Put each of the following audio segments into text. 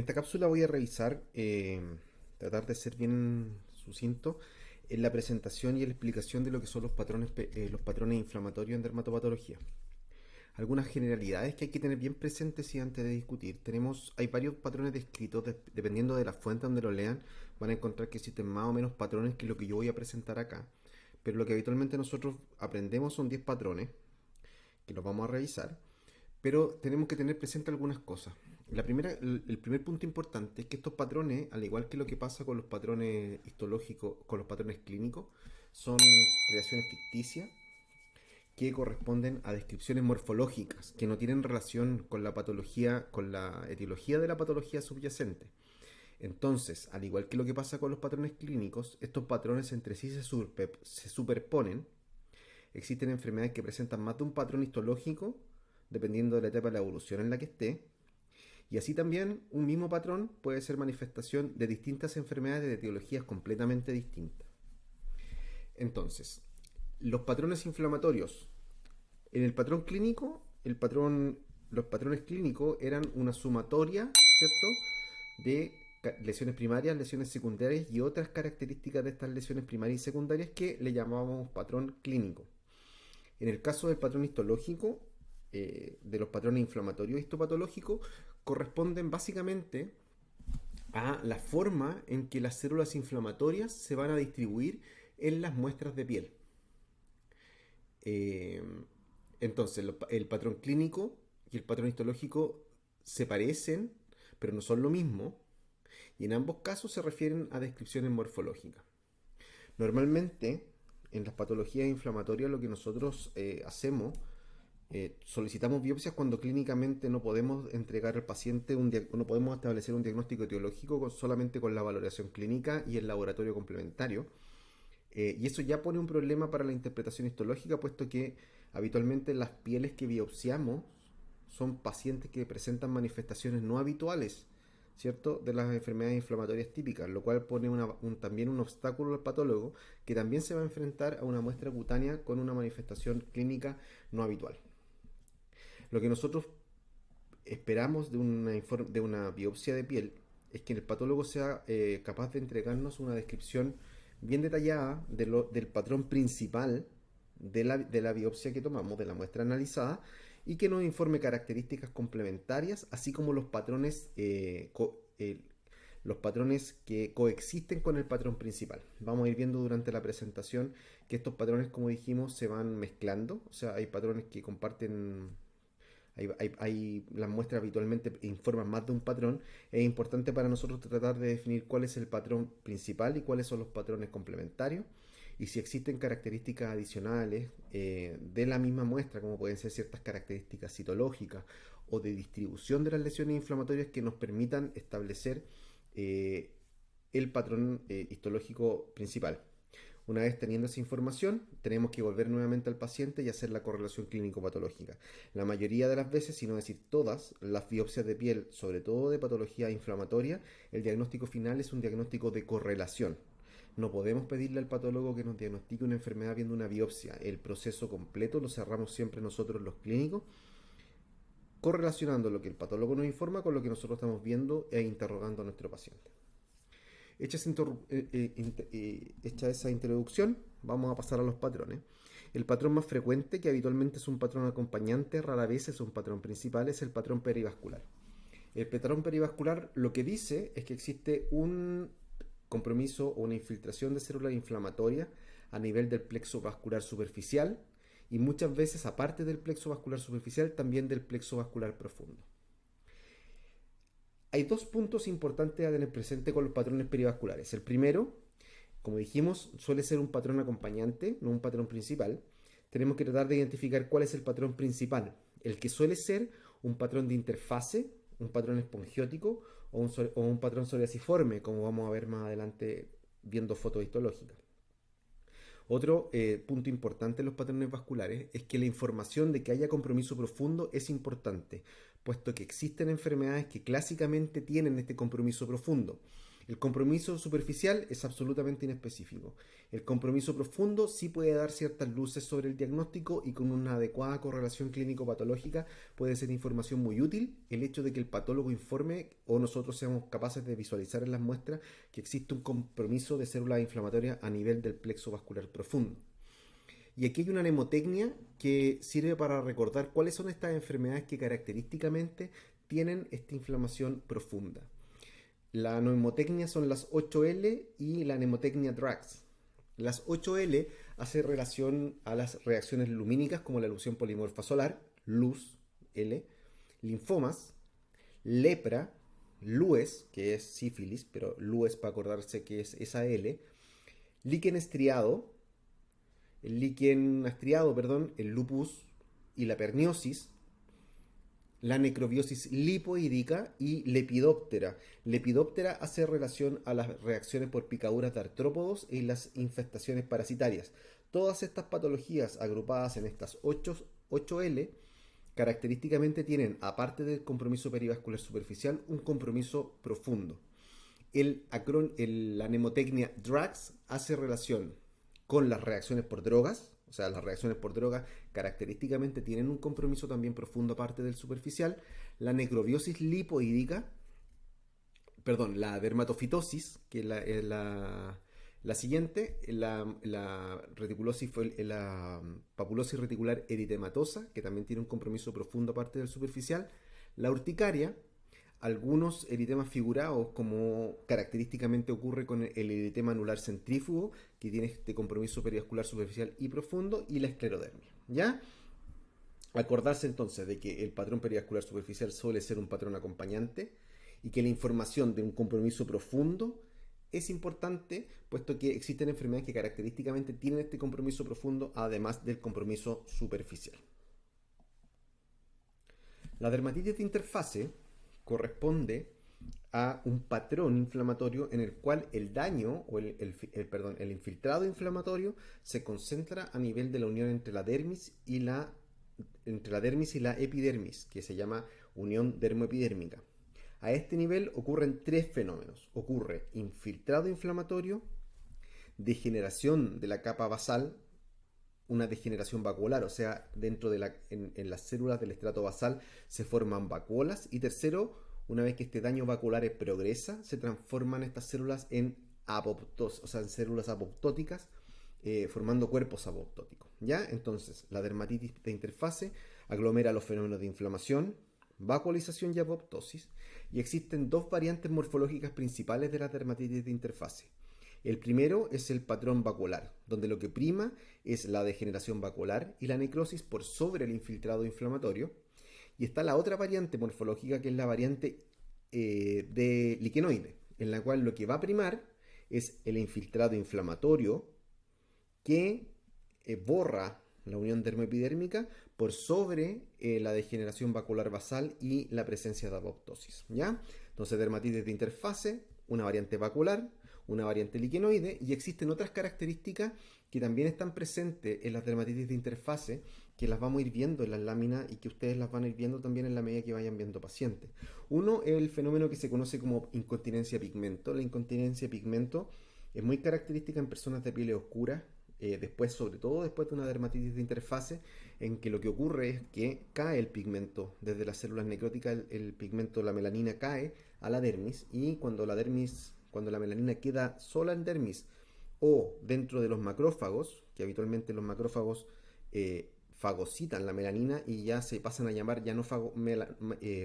En esta cápsula voy a revisar, tratar de ser bien sucinto en la presentación y en la explicación de lo que son los patrones inflamatorios en dermatopatología. Algunas generalidades que hay que tener bien presentes y antes de discutir. Hay varios patrones descritos, dependiendo de la fuente donde lo lean, van a encontrar que existen más o menos patrones que lo que yo voy a presentar acá. Pero lo que habitualmente nosotros aprendemos son 10 patrones, que los vamos a revisar, pero tenemos que tener presente algunas cosas. El primer punto importante es que estos patrones, al igual que lo que pasa con los patrones histológicos, con los patrones clínicos, son creaciones ficticias que corresponden a descripciones morfológicas que no tienen relación con la patología, con la etiología de la patología subyacente. Entonces, al igual que lo que pasa con los patrones clínicos, estos patrones entre sí se superponen. Existen enfermedades que presentan más de un patrón histológico, dependiendo de la etapa de la evolución en la que esté, y así también un mismo patrón puede ser manifestación de distintas enfermedades de etiologías completamente distintas. Entonces, los patrones inflamatorios. En el patrón clínico, los patrones clínicos eran una sumatoria, ¿cierto? De lesiones primarias, lesiones secundarias y otras características de estas lesiones primarias y secundarias que le llamábamos patrón clínico. En el caso del patrón histológico, de los patrones inflamatorios histopatológicos, corresponden básicamente a la forma en que las células inflamatorias se van a distribuir en las muestras de piel. Eh, entonces, el patrón clínico y el patrón histológico se parecen, pero no son lo mismo, y en ambos casos se refieren a descripciones morfológicas. Normalmente, en las patologías inflamatorias, lo que nosotros hacemos, solicitamos biopsias cuando clínicamente no podemos entregar al paciente no podemos establecer un diagnóstico etiológico solamente con la valoración clínica y el laboratorio complementario. Y eso ya pone un problema para la interpretación histológica, puesto que habitualmente las pieles que biopsiamos son pacientes que presentan manifestaciones no habituales, ¿cierto?, de las enfermedades inflamatorias típicas, lo cual pone también un obstáculo al patólogo que también se va a enfrentar a una muestra cutánea con una manifestación clínica no habitual. Lo que nosotros esperamos de una biopsia de piel es que el patólogo sea capaz de entregarnos una descripción bien detallada del patrón principal de la biopsia que tomamos, de la muestra analizada, y que nos informe características complementarias, así como los patrones que coexisten con el patrón principal. Vamos a ir viendo durante la presentación que estos patrones, como dijimos, se van mezclando, o sea, hay patrones que comparten. Las muestras habitualmente informan más de un patrón. Es importante para nosotros tratar de definir cuál es el patrón principal y cuáles son los patrones complementarios. Y si existen características adicionales de la misma muestra, como pueden ser ciertas características citológicas o de distribución de las lesiones inflamatorias que nos permitan establecer eh, el patrón histológico principal. Una vez teniendo esa información, tenemos que volver nuevamente al paciente y hacer la correlación clínico-patológica. La mayoría de las veces, si no decir todas, las biopsias de piel, sobre todo de patología inflamatoria, el diagnóstico final es un diagnóstico de correlación. No podemos pedirle al patólogo que nos diagnostique una enfermedad viendo una biopsia. El proceso completo lo cerramos siempre nosotros los clínicos, correlacionando lo que el patólogo nos informa con lo que nosotros estamos viendo e interrogando a nuestro paciente. Hecha esa introducción, vamos a pasar a los patrones. El patrón más frecuente, que habitualmente es un patrón acompañante, rara vez es un patrón principal, es el patrón perivascular. El patrón perivascular lo que dice es que existe un compromiso o una infiltración de células inflamatorias a nivel del plexo vascular superficial y muchas veces, aparte del plexo vascular superficial, también del plexo vascular profundo. Hay dos puntos importantes a tener presente con los patrones perivasculares. El primero, como dijimos, suele ser un patrón acompañante, no un patrón principal. Tenemos que tratar de identificar cuál es el patrón principal. El que suele ser un patrón de interfase, un patrón espongiótico o un patrón psoriasiforme, como vamos a ver más adelante viendo fotos histológicas. Otro punto importante en los patrones vasculares es que la información de que haya compromiso profundo es importante, puesto que existen enfermedades que clásicamente tienen este compromiso profundo. El compromiso superficial es absolutamente inespecífico. El compromiso profundo sí puede dar ciertas luces sobre el diagnóstico y con una adecuada correlación clínico-patológica puede ser información muy útil el hecho de que el patólogo informe o nosotros seamos capaces de visualizar en las muestras que existe un compromiso de células inflamatorias a nivel del plexo vascular profundo. Y aquí hay una mnemotecnia que sirve para recordar cuáles son estas enfermedades que característicamente tienen esta inflamación profunda. La mnemotecnia son las 8L y la mnemotecnia DRAX. Las 8L hace relación a las reacciones lumínicas como la erupción polimorfa solar, luz, L, linfomas, lepra, lues, que es sífilis, pero lues para acordarse que es esa L, líquen estriado, el lupus y la perniosis, la necrobiosis lipoídica y lepidóptera. Lepidóptera hace relación a las reacciones por picaduras de artrópodos y las infestaciones parasitarias. Todas estas patologías agrupadas en estas 8L característicamente tienen, aparte del compromiso perivascular superficial, un compromiso profundo. La mnemotecnia DRAX hace relación con las reacciones por drogas, o sea, las reacciones por drogas característicamente tienen un compromiso también profundo aparte del superficial. La necrobiosis lipoídica, perdón, la dermatofitosis, que es la siguiente, la reticulosis, la papulosis reticular eritematosa, que también tiene un compromiso profundo aparte del superficial. La urticaria, algunos eritemas figurados, como característicamente ocurre con el eritema anular centrífugo, que tiene este compromiso perivascular superficial y profundo, y la esclerodermia. ¿Ya? Acordarse entonces de que el patrón perivascular superficial suele ser un patrón acompañante y que la información de un compromiso profundo es importante, puesto que existen enfermedades que característicamente tienen este compromiso profundo, además del compromiso superficial. La dermatitis de interfase corresponde a un patrón inflamatorio en el cual el daño o el infiltrado inflamatorio se concentra a nivel de la unión entre la dermis y la epidermis, que se llama unión dermoepidérmica. A este nivel ocurren tres fenómenos. Ocurre infiltrado inflamatorio, degeneración de la capa basal, una degeneración vacuolar, o sea, en las células del estrato basal se forman vacuolas. Y tercero, una vez que este daño vacuolar progresa, se transforman estas células en en células apoptóticas, formando cuerpos apoptóticos. ¿Ya? Entonces, la dermatitis de interfase aglomera los fenómenos de inflamación, vacuolización y apoptosis, y existen dos variantes morfológicas principales de la dermatitis de interfase. El primero es el patrón vacuolar, donde lo que prima es la degeneración vacuolar y la necrosis por sobre el infiltrado inflamatorio. Y está la otra variante morfológica, que es la variante de liquenoide, en la cual lo que va a primar es el infiltrado inflamatorio que borra la unión dermoepidérmica por sobre la degeneración vacuolar basal y la presencia de apoptosis. ¿Ya? Entonces, dermatitis de interfase, una variante vacuolar, una variante liquenoide, y existen otras características que también están presentes en las dermatitis de interfase, que las vamos a ir viendo en las láminas y que ustedes las van a ir viendo también en la medida que vayan viendo pacientes. Uno es el fenómeno que se conoce como incontinencia de pigmento. La incontinencia de pigmento es muy característica en personas de piel oscura, sobre todo después de una dermatitis de interfase, en que lo que ocurre es que cae el pigmento desde las células necróticas, el pigmento, la melanina, cae a la dermis, y cuando la melanina queda sola en dermis o dentro de los macrófagos, que habitualmente los macrófagos fagocitan la melanina y ya se pasan a llamar ya no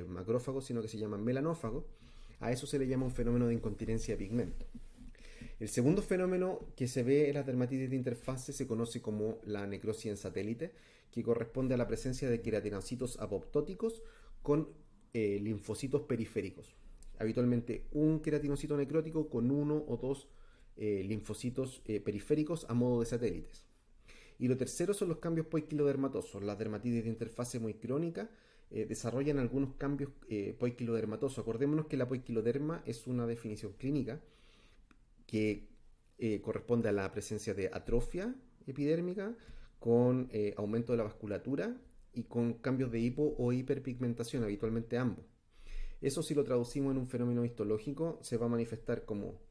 macrófagos, sino que se llaman melanófagos, a eso se le llama un fenómeno de incontinencia de pigmento. El segundo fenómeno que se ve en la dermatitis de interfase se conoce como la necrosis en satélite, que corresponde a la presencia de queratinocitos apoptóticos con linfocitos periféricos. Habitualmente un queratinocito necrótico con uno o dos linfocitos periféricos a modo de satélites. Y lo tercero son los cambios poiquilodermatosos. Las dermatitis de interfase muy crónica desarrollan algunos cambios poiquilodermatosos. Acordémonos que la poiquiloderma es una definición clínica que corresponde a la presencia de atrofia epidérmica con aumento de la vasculatura y con cambios de hipo o hiperpigmentación, habitualmente ambos. Eso, si lo traducimos en un fenómeno histológico, se va a manifestar como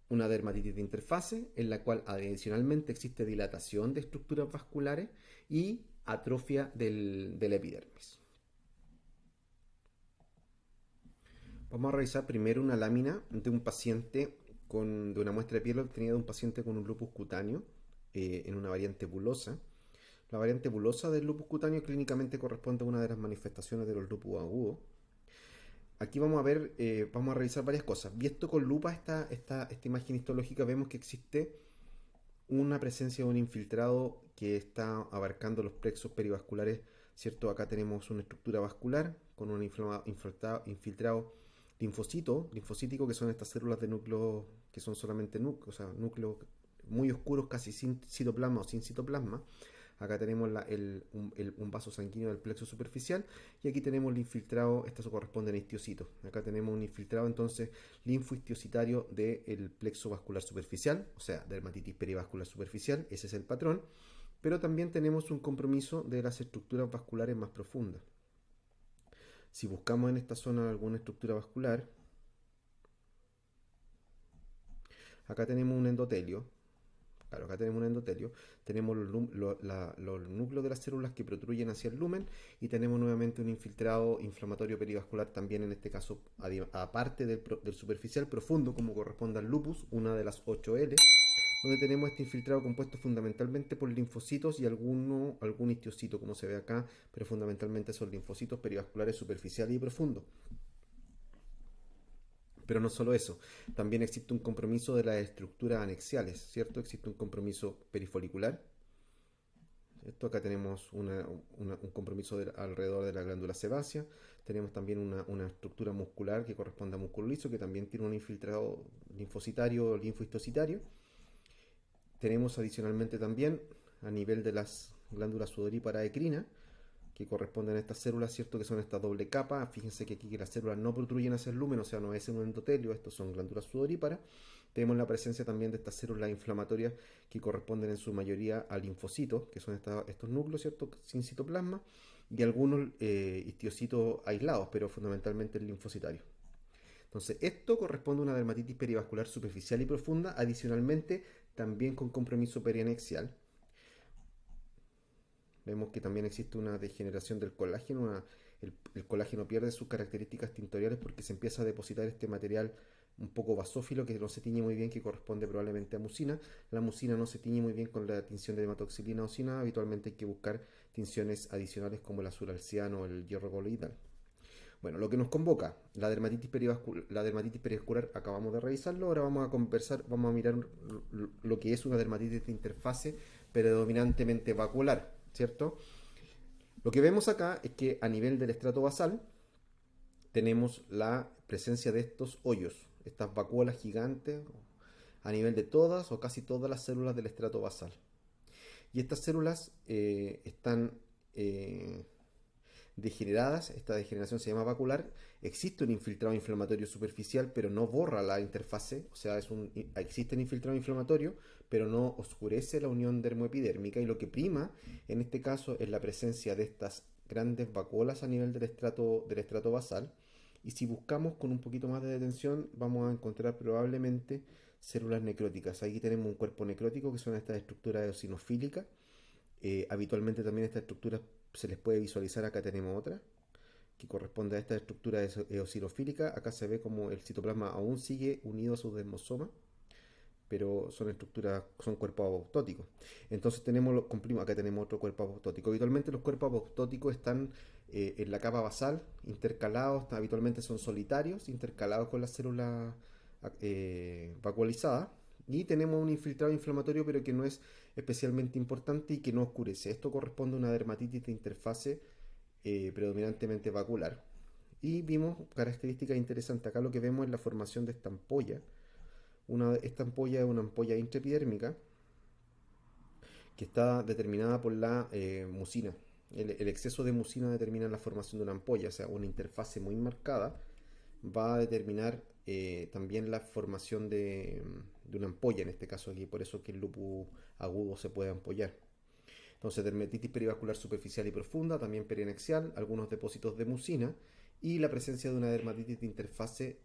una dermatitis de interfase, en la cual adicionalmente existe dilatación de estructuras vasculares y atrofia del epidermis. Vamos a revisar primero una lámina de un paciente de una muestra de piel obtenida de un paciente con un lupus cutáneo en una variante bulosa. La variante bulosa del lupus cutáneo clínicamente corresponde a una de las manifestaciones de los lupus agudos. Aquí vamos a ver, vamos a revisar varias cosas. Visto con lupa esta imagen histológica, vemos que existe una presencia de un infiltrado que está abarcando los plexos perivasculares, ¿cierto? Acá tenemos una estructura vascular con un infiltrado linfocítico, que son estas células de núcleo que son solamente núcleos, o sea, núcleos muy oscuros, casi sin citoplasma o sin citoplasma. Acá tenemos un vaso sanguíneo del plexo superficial y aquí tenemos el infiltrado, esto corresponde a histiocytos. Acá tenemos un infiltrado entonces linfohistiocitario del plexo vascular superficial, o sea, dermatitis perivascular superficial, ese es el patrón, pero también tenemos un compromiso de las estructuras vasculares más profundas. Si buscamos en esta zona alguna estructura vascular, acá tenemos un endotelio. Claro, acá tenemos un endotelio, tenemos los núcleos de las células que protruyen hacia el lumen y tenemos nuevamente un infiltrado inflamatorio perivascular también en este caso, aparte del superficial profundo como corresponde al lupus, una de las 8L, donde tenemos este infiltrado compuesto fundamentalmente por linfocitos y algún histocito como se ve acá, pero fundamentalmente son linfocitos perivasculares superficiales y profundos. Pero no solo eso, también existe un compromiso de las estructuras anexiales, ¿cierto? Existe un compromiso perifolicular. Acá tenemos un compromiso alrededor de la glándula sebácea. Tenemos también una estructura muscular que corresponde a músculo liso, que también tiene un infiltrado linfocitario o linfohistocitario. Tenemos adicionalmente también, a nivel de las glándulas sudoríparas ecrinas, que corresponden a estas células, ¿cierto? Que son esta doble capa. Fíjense que aquí que las células no protruyen hacia el lumen, o sea, no es un endotelio, estos son glándulas sudoríparas. Tenemos la presencia también de estas células inflamatorias que corresponden en su mayoría a linfocitos, que son estos núcleos, ¿cierto? Sin citoplasma, y algunos histiocitos aislados, pero fundamentalmente el linfocitario. Entonces, esto corresponde a una dermatitis perivascular superficial y profunda, adicionalmente también con compromiso perianexial. Vemos que también existe una degeneración del colágeno, el colágeno pierde sus características tintoriales porque se empieza a depositar este material un poco basófilo que no se tiñe muy bien, que corresponde probablemente a mucina. La mucina no se tiñe muy bien con la tinción de hematoxilina o cina, habitualmente hay que buscar tinciones adicionales como el azul alciano o el hierro coloidal. Bueno, lo que nos convoca, la dermatitis perivascular, acabamos de revisarlo, ahora vamos a conversar, vamos a mirar lo que es una dermatitis de interfase predominantemente vacuolar, ¿cierto? Lo que vemos acá es que a nivel del estrato basal tenemos la presencia de estos hoyos, estas vacuolas gigantes a nivel de todas o casi todas las células del estrato basal. Y estas células están degeneradas, esta degeneración se llama vacular, existe un infiltrado inflamatorio superficial, pero no borra la interfase, o sea, existe un infiltrado inflamatorio, pero no oscurece la unión dermoepidérmica, y lo que prima en este caso es la presencia de estas grandes vacuolas a nivel del estrato basal, y si buscamos con un poquito más de detención, vamos a encontrar probablemente células necróticas. Aquí tenemos un cuerpo necrótico, que son estas estructuras eosinofílicas. Habitualmente también estas estructuras se les puede visualizar. Acá tenemos otra que corresponde a esta estructura eosinofílica. Acá se ve como el citoplasma aún sigue unido a sus desmosomas, pero son cuerpos apoptóticos. Entonces cumplimos, acá tenemos otro cuerpo apoptótico. Habitualmente los cuerpos apoptóticos están en la capa basal, intercalados, habitualmente son solitarios, intercalados con las células vacuolizadas. Y tenemos un infiltrado inflamatorio, pero que no es especialmente importante y que no oscurece. Esto corresponde a una dermatitis de interfase predominantemente vacular. Y vimos características interesantes. Acá lo que vemos es la formación de esta ampolla. Esta ampolla es una ampolla intraepidérmica que está determinada por la mucina. El exceso de mucina determina la formación de una ampolla, o sea, una interfase muy marcada va a determinar también la formación de una ampolla, en este caso aquí, por eso que el lupus agudo se puede ampollar. Entonces, dermatitis perivascular superficial y profunda, también perianexial, algunos depósitos de mucina y la presencia de una dermatitis de interfase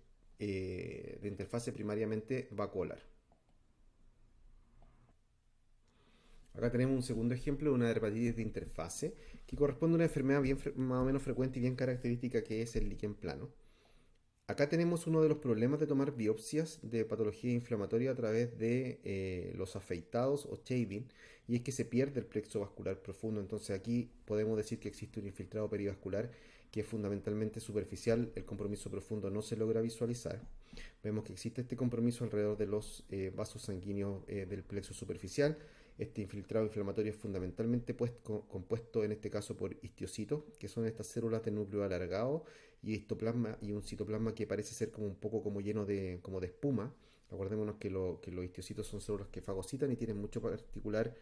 primariamente vacuolar. Acá tenemos un segundo ejemplo de una dermatitis de interfase que corresponde a una enfermedad más o menos frecuente y bien característica que es el líquen plano. Acá tenemos uno de los problemas de tomar biopsias de patología inflamatoria a través de los afeitados o shaving, y es que se pierde el plexo vascular profundo. Entonces aquí podemos decir que existe un infiltrado perivascular que es fundamentalmente superficial, el compromiso profundo no se logra visualizar. Vemos que existe este compromiso alrededor de los vasos sanguíneos del plexo superficial. Este infiltrado inflamatorio es fundamentalmente compuesto en este caso por histiocitos, que son estas células de núcleo alargado, y histoplasma y un citoplasma que parece ser como un poco como lleno como de espuma. Acordémonos que los histiocitos son células que fagocitan y tienen mucho material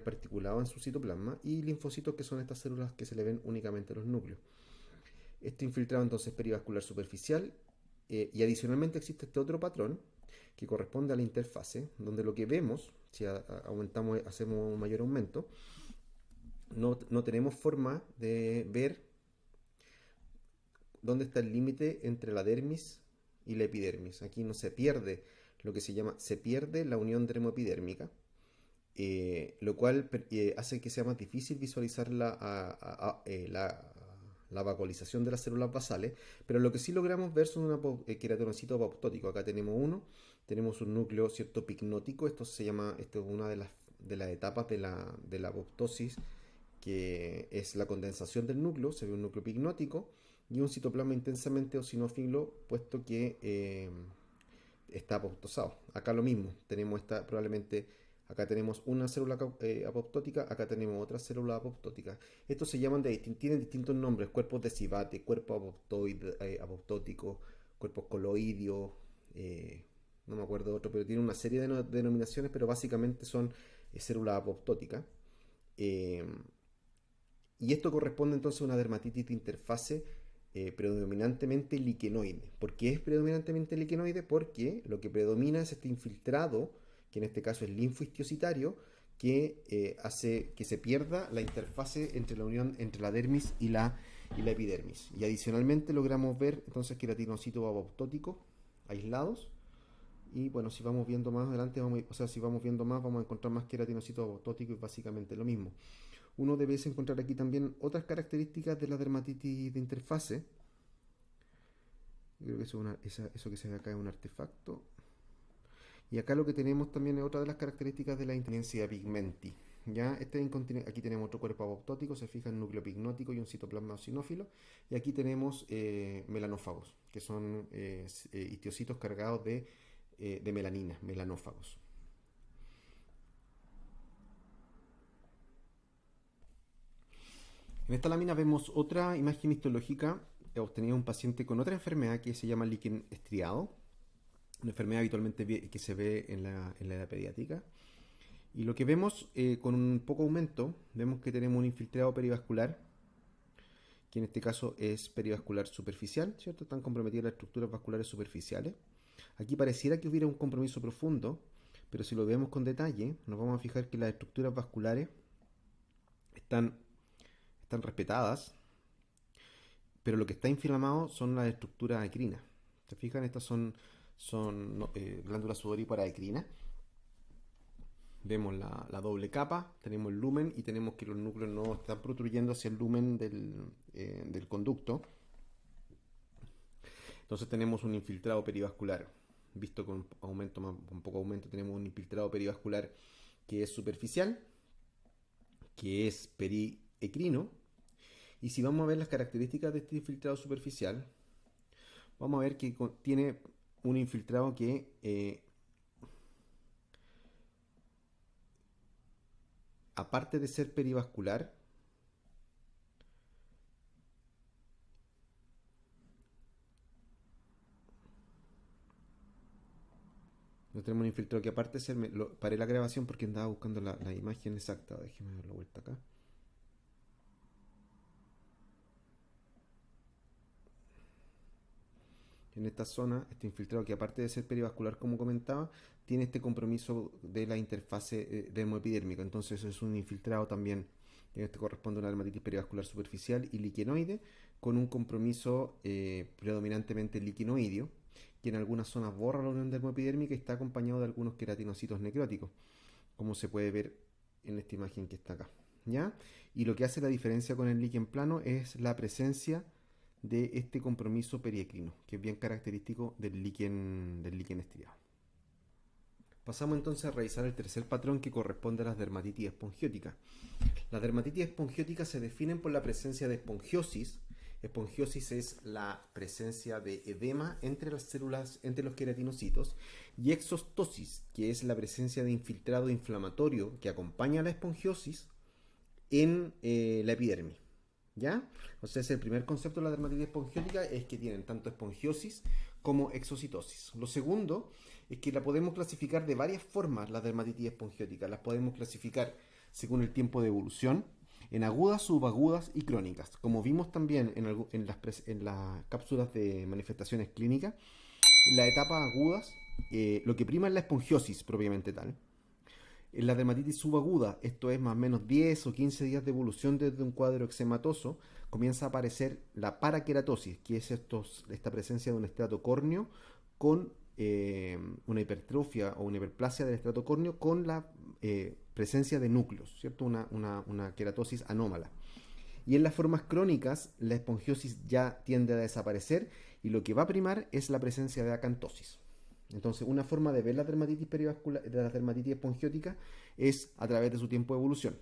particulado en su citoplasma, y linfocitos, que son estas células que se le ven únicamente los núcleos. Este infiltrado entonces perivascular superficial, y adicionalmente existe este otro patrón que corresponde a la interfase, donde lo que vemos, si aumentamos, hacemos un mayor aumento, no tenemos forma de ver dónde está el límite entre la dermis y la epidermis. Aquí no se pierde lo que se pierde la unión dermoepidérmica, lo cual hace que sea más difícil visualizar la vacuolización de las células basales, pero lo que sí logramos ver son queratinocitos apoptóticos. Acá tenemos un núcleo, cierto, picnótico. Esto es una de las etapas de la apoptosis, que es la condensación del núcleo. Se ve un núcleo picnótico y un citoplasma intensamente eosinófilo, puesto que está apoptosado. Acá lo mismo, acá tenemos una célula apoptótica, acá tenemos otra célula apoptótica. Estos tienen distintos nombres: cuerpos de Sivate, cuerpo apoptótico, cuerpos coloidio, no me acuerdo otro, pero tiene una serie de denominaciones, pero básicamente son células apoptóticas. Y esto corresponde entonces a una dermatitis de interfase predominantemente liquenoide. ¿Por qué es predominantemente liquenoide? Porque lo que predomina es este infiltrado, que en este caso es linfohistiocitario, que hace que se pierda la interfase entre la unión entre la dermis y la epidermis. Y adicionalmente logramos ver entonces queratinocitos apoptóticos aislados. Y bueno, si vamos viendo más adelante, si vamos viendo más, vamos a encontrar más queratinocitos apoptóticos, y básicamente lo mismo. Uno debe encontrar aquí también otras características de la dermatitis de interfase. Yo creo que eso que se ve acá es un artefacto. Y acá lo que tenemos también es otra de las características de la incontinencia pigmenti. ¿Ya? Aquí tenemos otro cuerpo apoptótico, se fija en núcleo pigmótico y un citoplasma eosinófilo. Y aquí tenemos melanófagos, que son histiocitos cargados de melanina, melanófagos. En esta lámina vemos otra imagen histológica obtenida de un paciente con otra enfermedad que se llama líquen estriado, una enfermedad habitualmente que se ve en la edad pediátrica. Y lo que vemos, con un poco aumento, vemos que tenemos un infiltrado perivascular, que en este caso es perivascular superficial, ¿cierto? Están comprometidas las estructuras vasculares superficiales. Aquí pareciera que hubiera un compromiso profundo, pero si lo vemos con detalle, nos vamos a fijar que las estructuras vasculares están respetadas, pero lo que está inflamado son las estructuras acrinas. ¿Se fijan? Estas son glándulas sudoríparas acrinas. Vemos la doble capa, tenemos el lumen y tenemos que los núcleos no están protruyendo hacia el lumen del conducto. Entonces tenemos un infiltrado perivascular, visto con poco aumento, tenemos un infiltrado perivascular que es superficial, que es periecrino. Y si vamos a ver las características de este infiltrado superficial, vamos a ver que tiene un infiltrado que aparte de ser perivascular, tenemos un infiltrado que aparte de ser... Paré la grabación porque andaba buscando la imagen exacta. Déjeme dar la vuelta acá. En esta zona, este infiltrado que aparte de ser perivascular, como comentaba, tiene este compromiso de la interfase dermoepidérmica. Entonces es un infiltrado también, este corresponde a una dermatitis perivascular superficial y liquenoide, con un compromiso predominantemente liquinoideo, que en algunas zonas borra la unión dermoepidérmica y está acompañado de algunos queratinocitos necróticos, como se puede ver en esta imagen que está acá. ¿Ya? Y lo que hace la diferencia con el líquen plano es la presencia de este compromiso periecrino, que es bien característico del líquen estriado. Pasamos entonces a revisar el tercer patrón que corresponde a las dermatitis espongióticas. Las dermatitis espongióticas se definen por la presencia de espongiosis. Espongiosis es la presencia de edema entre las células, entre los queratinocitos, y exostosis, que es la presencia de infiltrado inflamatorio que acompaña a la espongiosis en la epidermis. ¿Ya? Entonces el primer concepto de la dermatitis espongiótica es que tienen tanto espongiosis como exocitosis. Lo segundo es que la podemos clasificar de varias formas, las dermatitis espongióticas. Las podemos clasificar según el tiempo de evolución, en agudas, subagudas y crónicas. Como vimos también en las cápsulas de manifestaciones clínicas, en las etapas agudas, lo que prima es la espongiosis propiamente tal. En la dermatitis subaguda, esto es más o menos 10 o 15 días de evolución desde un cuadro eczematoso, comienza a aparecer la paraqueratosis, que es esta presencia de un estrato córneo con una hipertrofia o una hiperplasia del estrato córneo con la presencia de núcleos, ¿cierto? Una queratosis anómala. Y en las formas crónicas, la espongiosis ya tiende a desaparecer y lo que va a primar es la presencia de acantosis. Entonces, una forma de ver la dermatitis perivascular, de la dermatitis espongiótica, es a través de su tiempo de evolución.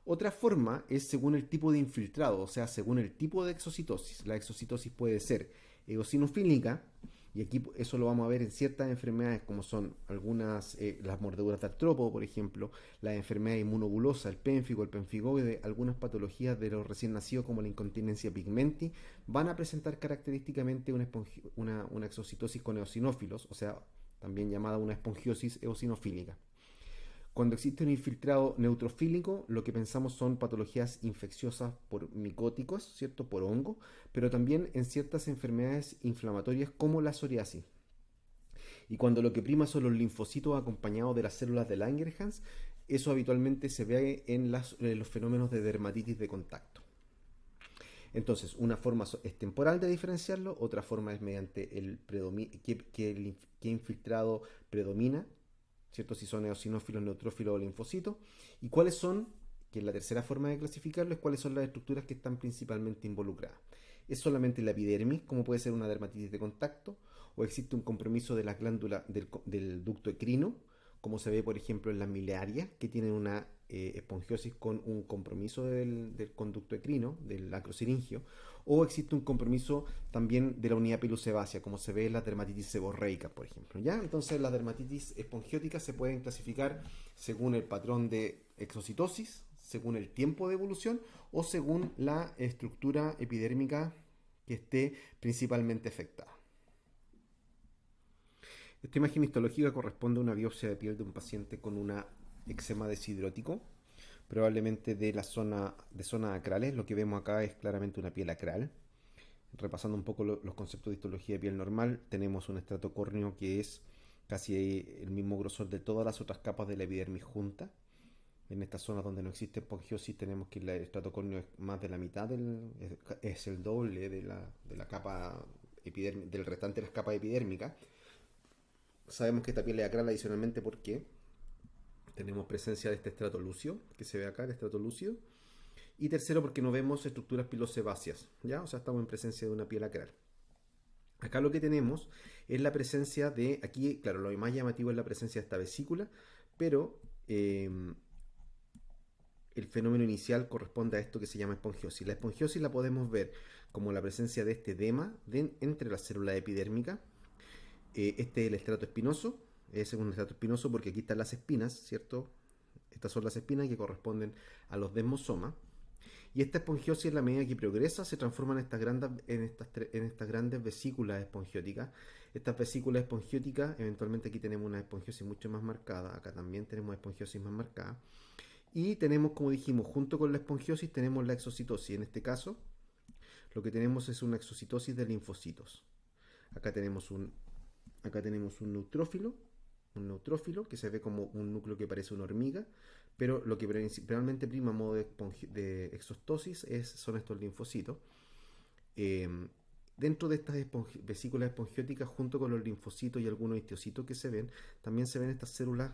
Otra forma es según el tipo de infiltrado, o sea, según el tipo de exocitosis. La exocitosis puede ser eosinofílica, y aquí eso lo vamos a ver en ciertas enfermedades como son algunas, las mordeduras de artrópodo, por ejemplo, la enfermedad inmunobulosa, el pénfigo, el penfigoide, algunas patologías de los recién nacidos como la incontinencia pigmenti, van a presentar característicamente una exocitosis con eosinófilos, o sea, también llamada una espongiosis eosinofílica. Cuando existe un infiltrado neutrofílico, lo que pensamos son patologías infecciosas por micóticos, ¿cierto? Por hongo, pero también en ciertas enfermedades inflamatorias como la psoriasis. Y cuando lo que prima son los linfocitos acompañados de las células de Langerhans, eso habitualmente se ve en los fenómenos de dermatitis de contacto. Entonces, una forma es temporal de diferenciarlo, otra forma es mediante que infiltrado predomina, ¿cierto? Si son eosinófilos, neutrófilos o linfocitos. ¿Y cuáles son, que es la tercera forma de clasificarlo, es cuáles son las estructuras que están principalmente involucradas? ¿Es solamente la epidermis, como puede ser una dermatitis de contacto? ¿O existe un compromiso de la glándula del ducto ecrino, como se ve, por ejemplo, en las miliarias, que tienen una espongiosis con un compromiso del conducto ecrino, del acrosiringio? ¿O existe un compromiso también de la unidad pilusebácea, como se ve en las dermatitis seborreicas, por ejemplo? ¿Ya? Entonces las dermatitis espongióticas se pueden clasificar según el patrón de exocitosis, según el tiempo de evolución o según la estructura epidérmica que esté principalmente afectada. Esta imagen histológica corresponde a una biopsia de piel de un paciente con una eczema deshidrótico, probablemente de zonas acrales. Lo que vemos acá es claramente una piel acral. Repasando un poco los conceptos de histología de piel normal, tenemos un estrato córneo que es casi el mismo grosor de todas las otras capas de la epidermis junta. En estas zonas donde no existe espongiosis tenemos que el estrato córneo es más de la mitad, es el doble de la capa del restante de las capas epidérmicas. Sabemos que esta piel es acral adicionalmente porque tenemos presencia de este estrato lúcido, que se ve acá, el estrato lúcido. Y tercero, porque no vemos estructuras pilosebáceas, ¿ya? O sea, estamos en presencia de una piel acral. Acá lo que tenemos es la presencia de, aquí, claro, lo más llamativo es la presencia de esta vesícula, pero el fenómeno inicial corresponde a esto que se llama espongiosis. La espongiosis la podemos ver como la presencia de este edema entre las células epidérmicas. Este es el estrato espinoso, es un estrato espinoso porque aquí están las espinas, ¿cierto? Estas son las espinas que corresponden a los desmosomas. Y esta espongiosis, en la medida que progresa, se transforma en estas grandes vesículas espongióticas. Estas vesículas espongióticas, eventualmente aquí tenemos una espongiosis mucho más marcada, acá también tenemos espongiosis más marcada. Y tenemos, como dijimos, junto con la espongiosis tenemos la exocitosis. En este caso, lo que tenemos es una exocitosis de linfocitos. Acá tenemos un neutrófilo que se ve como un núcleo que parece una hormiga, pero lo que principalmente prima a modo de exostosis son estos linfocitos. Eh, Dentro de estas vesículas espongióticas, junto con los linfocitos y algunos histocitos que se ven, también se ven estas células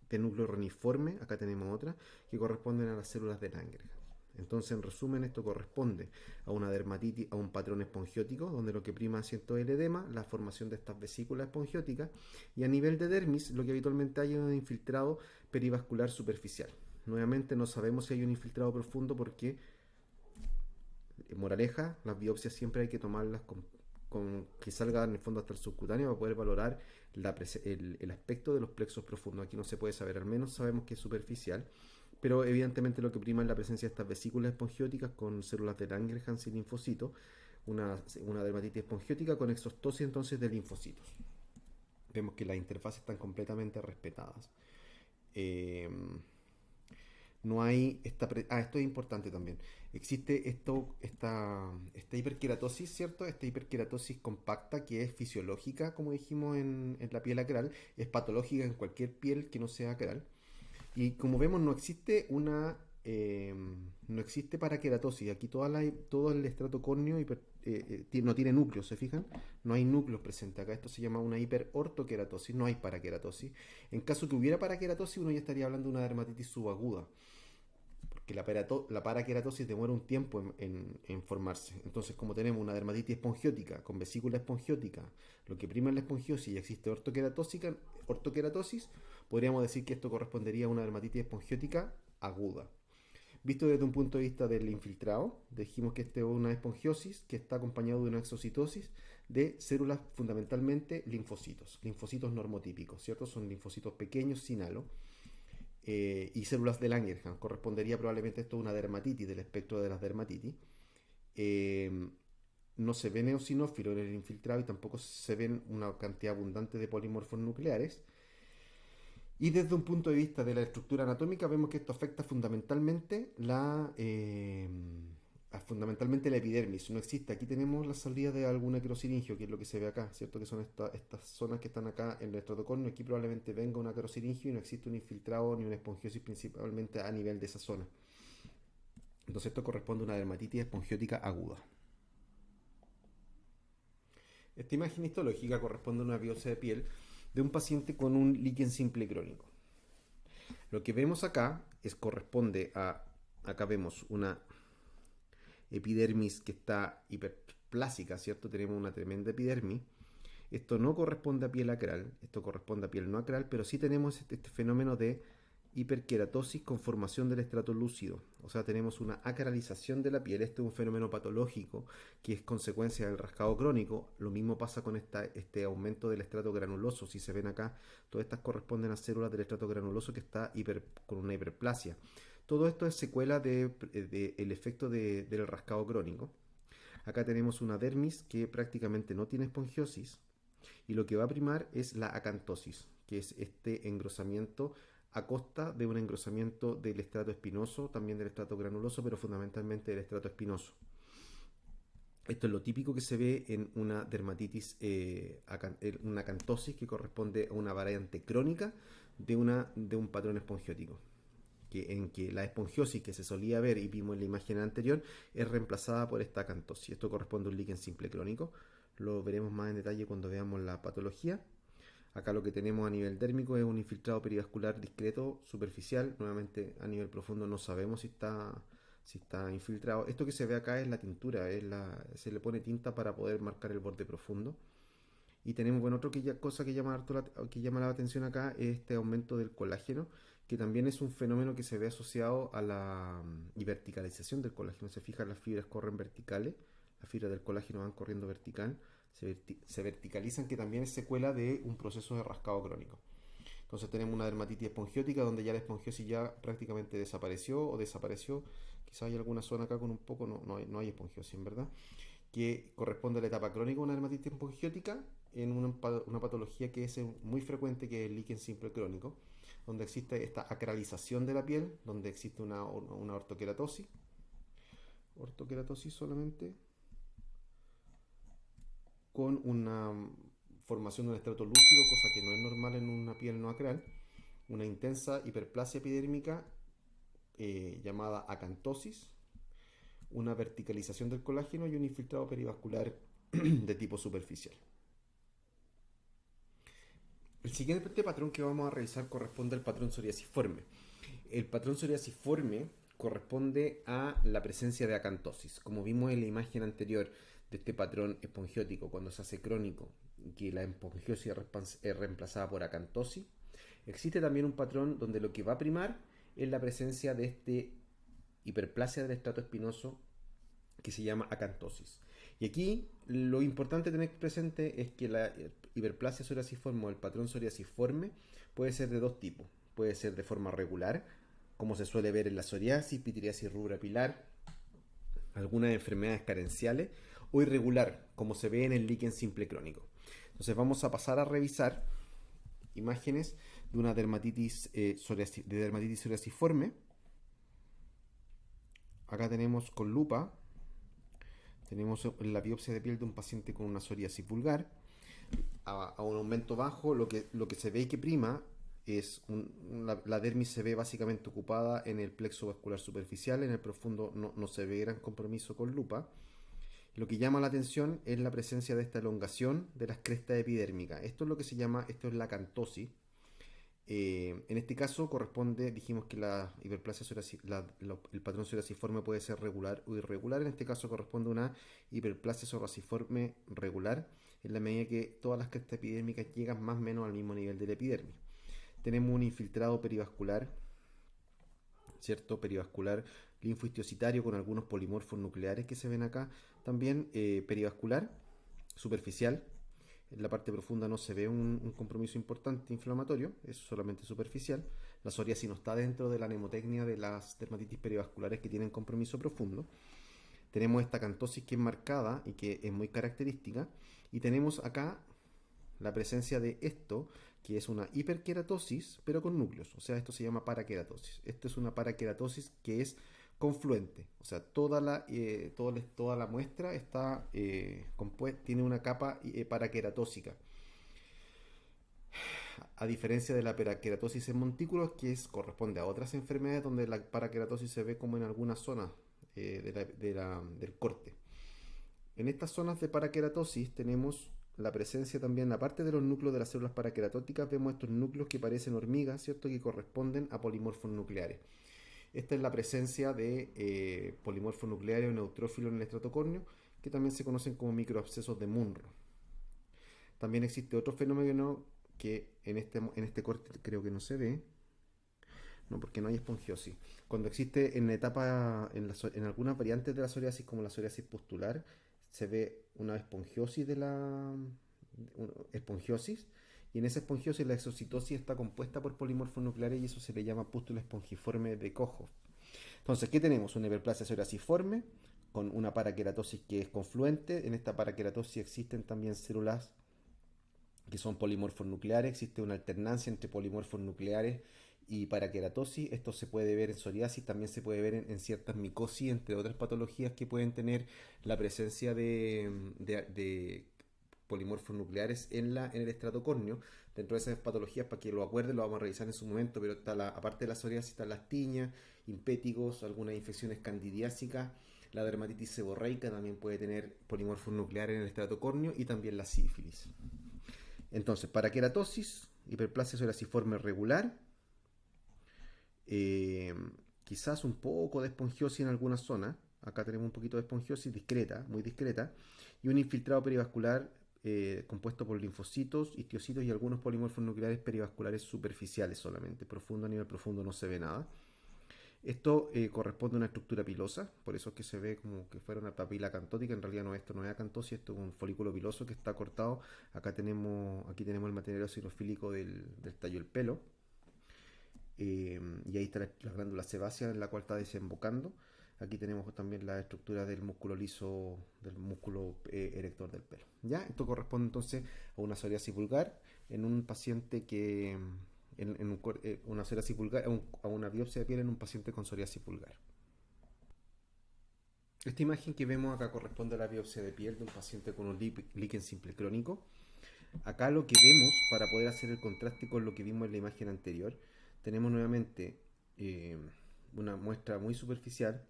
de núcleo reniforme, acá tenemos otra, que corresponden a las células de Langerhans. Entonces, en resumen, esto corresponde a una dermatitis, a un patrón espongiótico, donde lo que prima es el edema, la formación de estas vesículas espongióticas, y a nivel de dermis, lo que habitualmente hay es un infiltrado perivascular superficial. Nuevamente, no sabemos si hay un infiltrado profundo porque, moraleja, las biopsias siempre hay que tomarlas con que salga en el fondo hasta el subcutáneo para poder valorar el aspecto de los plexos profundos. Aquí no se puede saber, al menos sabemos que es superficial, pero evidentemente lo que prima es la presencia de estas vesículas espongióticas con células de Langerhans y linfocitos, una dermatitis espongiótica con exostosis entonces de linfocitos. Vemos que las interfaces están completamente respetadas. Eh, no hay esto es importante también. Existe esta hiperkeratosis, ¿cierto? Esta hiperkeratosis compacta que es fisiológica, como dijimos en la piel acral, es patológica en cualquier piel que no sea acral. Y como vemos, no existe paraqueratosis. Aquí todo el estrato córneo no tiene núcleos, ¿se fijan? No hay núcleos presentes acá. Esto se llama una hiperortokeratosis, no hay paraqueratosis. En caso que hubiera paraqueratosis, uno ya estaría hablando de una dermatitis subaguda, porque la paraqueratosis demora un tiempo en formarse. Entonces, como tenemos una dermatitis espongiótica con vesícula espongiótica, lo que prima es la espongiosis y existe ortokeratosis, podríamos decir que esto correspondería a una dermatitis espongiótica aguda. Visto desde un punto de vista del infiltrado, dijimos que este es una espongiosis que está acompañado de una exocitosis de células fundamentalmente linfocitos normotípicos, ¿cierto? Son linfocitos pequeños sin halo, y células de Langerhans. Correspondería probablemente esto a una dermatitis, del espectro de las dermatitis. Eh, no se ven eosinófilos en el infiltrado y tampoco se ven una cantidad abundante de polimorfos nucleares. Y desde un punto de vista de la estructura anatómica vemos que esto afecta fundamentalmente la epidermis. No existe. Aquí tenemos la salida de algún acrosiringio, que es lo que se ve acá, ¿cierto? Que son estas zonas que están acá en el estratocornio. Aquí probablemente venga un acrosiringio y no existe un infiltrado ni una espongiosis principalmente a nivel de esa zona. Entonces esto corresponde a una dermatitis espongiótica aguda. Esta imagen histológica corresponde a una biopsia de piel de un paciente con un líquen simple crónico. Lo que vemos acá acá vemos una epidermis que está hiperplásica, ¿cierto? Tenemos una tremenda epidermis. Esto no corresponde a piel acral, esto corresponde a piel no acral, pero sí tenemos este fenómeno de hiperkeratosis con formación del estrato lúcido. O sea, tenemos una acralización de la piel. Este es un fenómeno patológico que es consecuencia del rascado crónico. Lo mismo pasa con este aumento del estrato granuloso. Si se ven acá, todas estas corresponden a células del estrato granuloso que está con una hiperplasia. Todo esto es secuela del efecto del rascado crónico. Acá tenemos una dermis que prácticamente no tiene espongiosis y lo que va a primar es la acantosis, que es este engrosamiento a costa de un engrosamiento del estrato espinoso, también del estrato granuloso, pero fundamentalmente del estrato espinoso. Esto es lo típico que se ve en una dermatitis, una acantosis que corresponde a una variante crónica de un patrón espongiótico, en que la espongiosis que se solía ver y vimos en la imagen anterior es reemplazada por esta acantosis. Esto corresponde a un líquen simple crónico. Lo veremos más en detalle cuando veamos la patología. Acá lo que tenemos a nivel dérmico es un infiltrado perivascular discreto, superficial. Nuevamente a nivel profundo no sabemos si está infiltrado. Esto que se ve acá es la tintura, se le pone tinta para poder marcar el borde profundo. Y tenemos, bueno, cosa que llama la atención acá es este aumento del colágeno, que también es un fenómeno que se ve asociado a la verticalización del colágeno. Se fijan, las fibras corren verticales, las fibras del colágeno van corriendo vertical, se verticalizan, que también es secuela de un proceso de rascado crónico. Entonces tenemos una dermatitis espongiótica donde ya la espongiosis ya prácticamente desapareció. Quizás hay alguna zona acá con un poco, no hay espongiosis, en verdad, que corresponde a la etapa crónica de una dermatitis espongiótica en una patología que es muy frecuente, que es el líquen simple crónico, donde existe esta acralización de la piel, donde existe una ortokeratosis solamente, con una formación de un estrato lúcido, cosa que no es normal en una piel no acral, una intensa hiperplasia epidérmica llamada acantosis, una verticalización del colágeno y un infiltrado perivascular de tipo superficial. El siguiente patrón que vamos a revisar corresponde al patrón psoriasiforme. El patrón psoriasiforme corresponde a la presencia de acantosis. Como vimos en la imagen anterior de este patrón espongiótico, cuando se hace crónico, que la espongiosis es reemplazada por acantosis, existe también un patrón donde lo que va a primar es la presencia de este hiperplasia del estrato espinoso que se llama acantosis. Y aquí lo importante tener presente es que la hiperplasia psoriasiforme o el patrón psoriasiforme puede ser de dos tipos. Puede ser de forma regular, como se suele ver en la psoriasis, pitiriasis rubra pilar, algunas enfermedades carenciales, o irregular, como se ve en el líquen simple crónico. Entonces vamos a pasar a revisar imágenes de una dermatitis, dermatitis psoriasiforme. Acá tenemos con lupa, tenemos la biopsia de piel de un paciente con una psoriasis vulgar. A un aumento bajo, lo que se ve y que prima es la dermis se ve básicamente ocupada en el plexo vascular superficial, en el profundo no se ve gran compromiso con lupa. Lo que llama la atención es la presencia de esta elongación de las crestas epidérmicas. Esto es lo que se llama, esto es la acantosis. En este caso corresponde, dijimos que la hiperplasia el patrón psoriasiforme puede ser regular o irregular. En este caso corresponde a una hiperplasia psoriasiforme regular, en la medida que todas las crestas epidérmicas llegan más o menos al mismo nivel de la epidermis. Tenemos un infiltrado perivascular, ¿cierto? Perivascular linfohistiocitario con algunos polimorfos nucleares que se ven acá. También perivascular, superficial. En la parte profunda no se ve un compromiso importante inflamatorio, es solamente superficial. La psoriasis no está dentro de la mnemotecnia de las dermatitis perivasculares que tienen compromiso profundo. Tenemos esta acantosis que es marcada y que es muy característica. Y tenemos acá la presencia de esto, que es una hiperkeratosis, pero con núcleos. O sea, esto se llama parakeratosis. Esto es una parakeratosis que es confluente. O sea, toda la muestra está tiene una capa paraqueratósica. A diferencia de la paraqueratosis en montículos, corresponde a otras enfermedades donde la paraqueratosis se ve como en algunas zonas del corte. En estas zonas de paraqueratosis tenemos la presencia también, aparte de los núcleos de las células paraqueratóticas, vemos estos núcleos que parecen hormigas, ¿cierto? Que corresponden a polimorfos nucleares. Esta es la presencia de polimorfos nucleares o neutrófilos en el estrato córneo, que también se conocen como microabscesos de Munro. También existe otro fenómeno que en este corte creo que no se ve, no, porque no hay espongiosis. Cuando existe en la etapa, en algunas variantes de la psoriasis, como la psoriasis pustular, se ve una espongiosis y en esa espongiosis la exocitosis está compuesta por polimorfos nucleares y eso se le llama pústula espongiforme de Koch. Entonces, ¿qué tenemos? Una hiperplasia psoriasiforme con una paraqueratosis que es confluente. En esta paraqueratosis existen también células que son polimorfos nucleares, existe una alternancia entre polimorfos nucleares y paraqueratosis. Esto se puede ver en psoriasis, también se puede ver en ciertas micosis, entre otras patologías que pueden tener la presencia de polimorfos nucleares en el estrato córneo. Dentro de esas patologías, para que lo acuerden, lo vamos a revisar en su momento, pero aparte de la psoriasis están las tiñas, impéticos, algunas infecciones candidiásicas. La dermatitis seborreica también puede tener polimorfos nucleares en el estrato córneo y también la sífilis. Entonces, paraqueratosis, hiperplasia psoriasiforme regular, quizás un poco de espongiosis en algunas zonas. Acá tenemos un poquito de espongiosis discreta, muy discreta, y un infiltrado perivascular compuesto por linfocitos, histiocitos y algunos polimorfos nucleares perivasculares superficiales solamente. Profundo, a nivel profundo no se ve nada. Esto corresponde a una estructura pilosa, por eso es que se ve como que fuera una papila acantótica. En realidad esto no es acantosis, esto es un folículo piloso que está cortado. Aquí tenemos el material eosinofílico del tallo del pelo. Y ahí está la glándula sebácea en la cual está desembocando. Aquí tenemos también la estructura del músculo liso, del músculo erector del pelo. ¿Ya? Esto corresponde entonces a una psoriasis vulgar en un paciente que una psoriasis vulgar, a una biopsia de piel en un paciente con psoriasis vulgar. Esta imagen que vemos acá corresponde a la biopsia de piel de un paciente con un líquen simple crónico. Acá lo que vemos, para poder hacer el contraste con lo que vimos en la imagen anterior, tenemos nuevamente una muestra muy superficial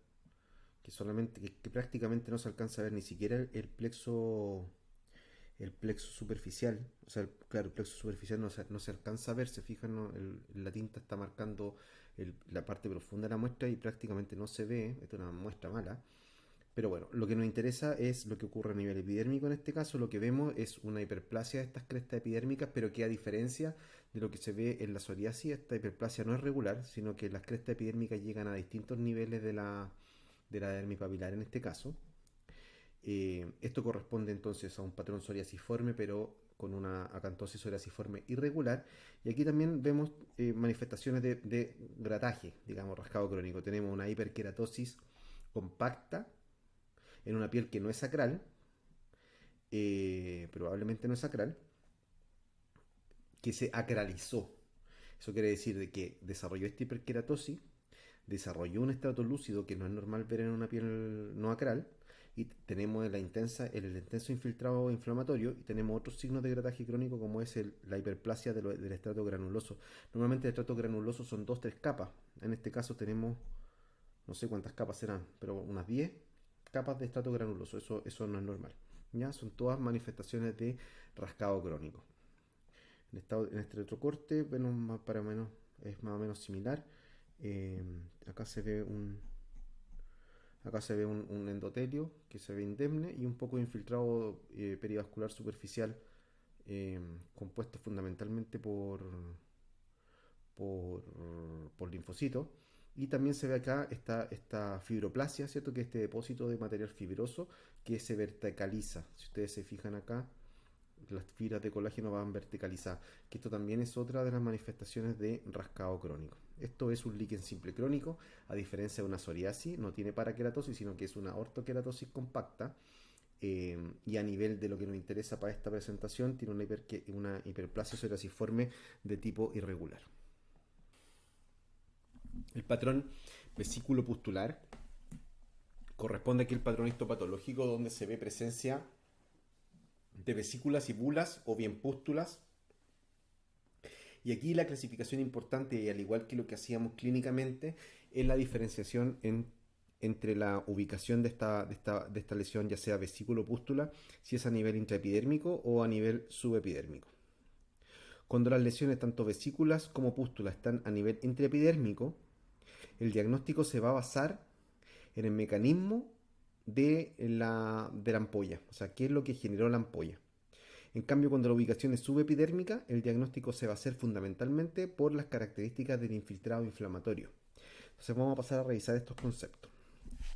que prácticamente no se alcanza a ver ni siquiera el plexo superficial, o sea, claro, el plexo superficial no se alcanza a ver, se fijan, ¿no? La tinta está marcando la parte profunda de la muestra y prácticamente no se ve, esta es una muestra mala, pero bueno, lo que nos interesa es lo que ocurre a nivel epidérmico en este caso, lo que vemos es una hiperplasia de estas crestas epidérmicas, pero que a diferencia de lo que se ve en la psoriasis, esta hiperplasia no es regular, sino que las crestas epidérmicas llegan a distintos niveles de la dermis papilar en este caso. Esto corresponde entonces a un patrón psoriasiforme, pero con una acantosis psoriasiforme irregular. Y aquí también vemos manifestaciones de grataje, digamos, rascado crónico. Tenemos una hiperkeratosis compacta en una piel que no es sacral, probablemente no es sacral, que se acralizó. Eso quiere decir de que desarrolló esta hiperkeratosis, desarrolló un estrato lúcido que no es normal ver en una piel no acral, y tenemos el intenso infiltrado inflamatorio, y tenemos otros signos de grataje crónico como es la hiperplasia del estrato granuloso. Normalmente el estrato granuloso son dos tres capas. En este caso tenemos, no sé cuántas capas serán, pero unas 10 capas de estrato granuloso. Eso no es normal. ¿Ya? Son todas manifestaciones de rascado crónico. En este otro corte, bueno, para menos, es más o menos similar. Eh, acá se ve un endotelio que se ve indemne y un poco de infiltrado perivascular superficial, eh, compuesto fundamentalmente por, por linfocitos. Y también se ve acá esta fibroplasia, ¿cierto? Que es este depósito de material fibroso que se verticaliza. Si ustedes se fijan acá, las fibras de colágeno van verticalizadas, que esto también es otra de las manifestaciones de rascado crónico. Esto es un líquen simple crónico, a diferencia de una psoriasis, no tiene paraqueratosis, sino que es una ortoqueratosis compacta, y a nivel de lo que nos interesa para esta presentación, tiene una hiperplasia psoriasiforme de tipo irregular. El patrón vesículo pustular corresponde aquí al patrón histopatológico donde se ve presencia de vesículas y bulas o bien pústulas. Y aquí la clasificación importante, y al igual que lo que hacíamos clínicamente, es la diferenciación entre la ubicación de esta lesión, ya sea vesículo o pústula, si es a nivel intraepidérmico o a nivel subepidérmico. Cuando las lesiones, tanto vesículas como pústulas, están a nivel intraepidérmico, el diagnóstico se va a basar en el mecanismo de la ampolla, o sea, qué es lo que generó la ampolla. En cambio, cuando la ubicación es subepidérmica, el diagnóstico se va a hacer fundamentalmente por las características del infiltrado inflamatorio. Entonces vamos a pasar a revisar estos conceptos.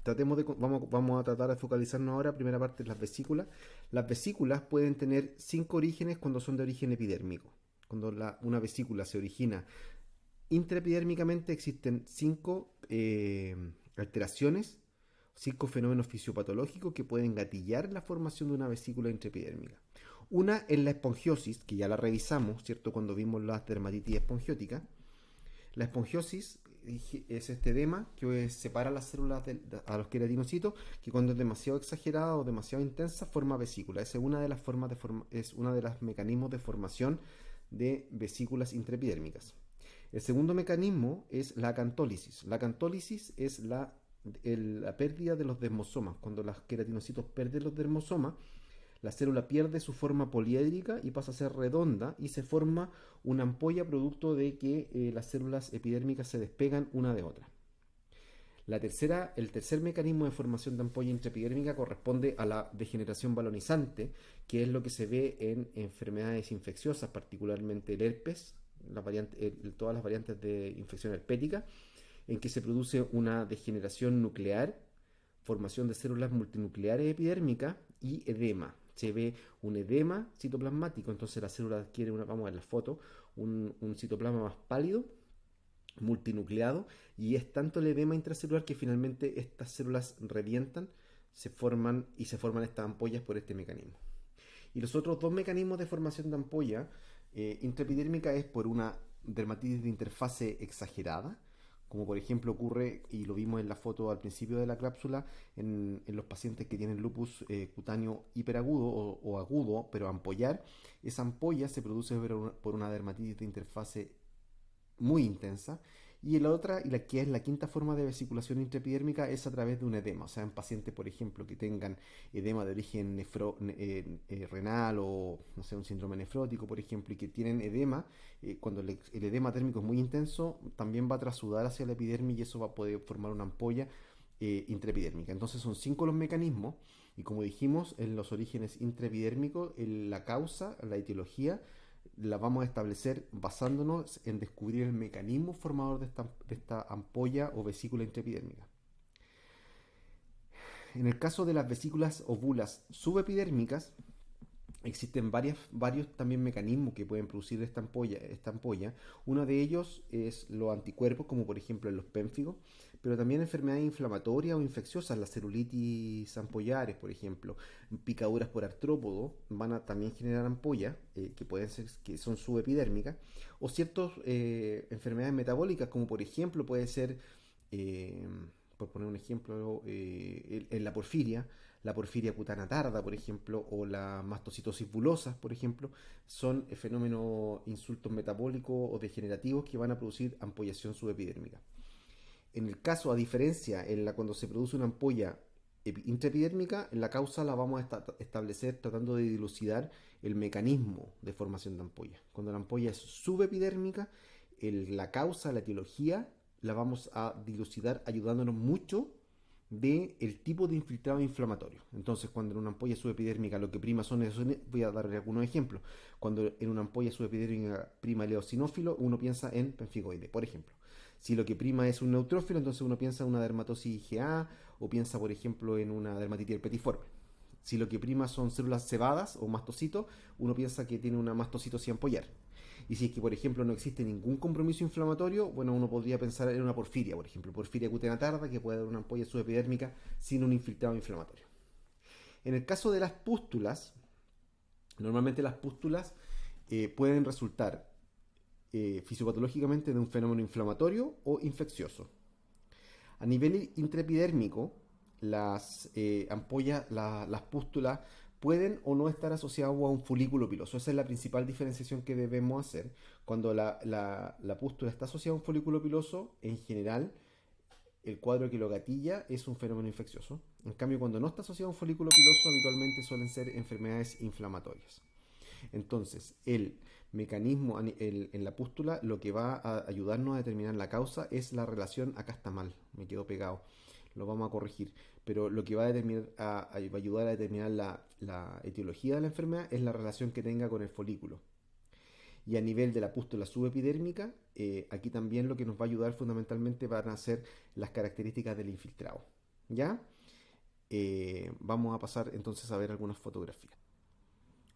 Vamos a tratar de focalizarnos ahora, primera parte, en las vesículas. Las vesículas pueden tener 5 orígenes cuando son de origen epidérmico. Cuando una vesícula se origina intraepidérmicamente, existen 5 alteraciones, 5 fenómenos fisiopatológicos que pueden gatillar la formación de una vesícula intraepidérmica. Una es la espongiosis, que ya la revisamos, ¿cierto? Cuando vimos la dermatitis espongiótica. La espongiosis es este edema que separa las células a los queratinocitos, que cuando es demasiado exagerada o demasiado intensa forma vesícula. Esa es una de las es una de los mecanismos de formación de vesículas intraepidérmicas. El segundo mecanismo es la acantólisis. La acantólisis es la pérdida de los dermosomas. Cuando los queratinocitos pierden los dermosomas, la célula pierde su forma poliédrica y pasa a ser redonda y se forma una ampolla producto de que las células epidérmicas se despegan una de otra. El tercer mecanismo de formación de ampolla intraepidérmica corresponde a la degeneración balonizante, que es lo que se ve en enfermedades infecciosas, particularmente el herpes, todas las variantes de infección herpética, en que se produce una degeneración nuclear, formación de células multinucleares epidérmicas y edema. Se ve un edema citoplasmático, entonces la célula adquiere, vamos a ver la foto, un citoplasma más pálido, multinucleado, y es tanto el edema intracelular que finalmente estas células revientan, se forman estas ampollas por este mecanismo. Y los otros dos mecanismos de formación de ampolla intraepidérmica es por una dermatitis de interfase exagerada, como por ejemplo ocurre, y lo vimos en la foto al principio de la cápsula, en los pacientes que tienen lupus cutáneo hiperagudo o agudo, pero ampollar. Esa ampolla se produce por una dermatitis de interfase muy intensa, Y la otra, y la que es la quinta forma de vesiculación intraepidérmica, es a través de un edema. O sea, en pacientes, por ejemplo, que tengan edema de origen renal o, no sé, un síndrome nefrótico, por ejemplo, y que tienen edema, cuando el edema térmico es muy intenso, también va a trasudar hacia la epidermis y eso va a poder formar una ampolla intraepidérmica. Entonces son cinco los mecanismos y como dijimos, en los orígenes intraepidérmicos, la causa, la etiología, la vamos a establecer basándonos en descubrir el mecanismo formador de esta ampolla o vesícula intraepidérmica. En el caso de las vesículas o bulas subepidérmicas, existen varios también mecanismos que pueden producir esta ampolla. Uno de ellos es los anticuerpos, como por ejemplo en los pénfigos, pero también enfermedades inflamatorias o infecciosas, las celulitis ampollares, por ejemplo, picaduras por artrópodo van a también generar ampollas, que pueden ser, que son subepidérmicas, o ciertas enfermedades metabólicas, como por ejemplo puede ser, eh, por poner un ejemplo, en la porfiria cutánea tarda, por ejemplo, o la mastocitosis bulosa, por ejemplo, son fenómenos insultos metabólicos o degenerativos que van a producir ampollación subepidérmica. En el caso, a diferencia, cuando se produce una ampolla intraepidérmica, la causa la vamos a establecer tratando de dilucidar el mecanismo de formación de ampolla. Cuando la ampolla es subepidérmica, la causa, la etiología, la vamos a dilucidar ayudándonos mucho del tipo de infiltrado inflamatorio. Entonces, cuando en una ampolla subepidérmica lo que prima son esos, voy a darle algunos ejemplos. Cuando en una ampolla subepidérmica prima el eosinófilo, uno piensa en pemfigoide, por ejemplo. Si lo que prima es un neutrófilo, entonces uno piensa en una dermatosis IgA o piensa, por ejemplo, en una dermatitis herpetiforme. Si lo que prima son células cebadas o mastocitos, uno piensa que tiene una mastocitosis ampollar. Y si es que, por ejemplo, no existe ningún compromiso inflamatorio, bueno, uno podría pensar en una porfiria, por ejemplo, porfiria cutánea tarda, que puede dar una ampolla subepidérmica sin un infiltrado inflamatorio. En el caso de las pústulas, normalmente las pústulas pueden resultar fisiopatológicamente de un fenómeno inflamatorio o infeccioso. A nivel intraepidérmico, las ampollas, las pústulas pueden o no estar asociadas a un folículo piloso. Esa es la principal diferenciación que debemos hacer. Cuando la pústula está asociada a un folículo piloso, en general, el cuadro que lo gatilla es un fenómeno infeccioso. En cambio, cuando no está asociado a un folículo piloso, habitualmente suelen ser enfermedades inflamatorias. Entonces, el mecanismo en la pústula, lo que va a ayudarnos a determinar la causa es la relación, acá está mal, me quedó pegado, lo vamos a corregir, pero lo que va a ayudar a determinar la etiología de la enfermedad es la relación que tenga con el folículo. Y a nivel de la pústula subepidérmica, aquí también lo que nos va a ayudar fundamentalmente van a ser las características del infiltrado. ¿Ya? Vamos a pasar entonces a ver algunas fotografías.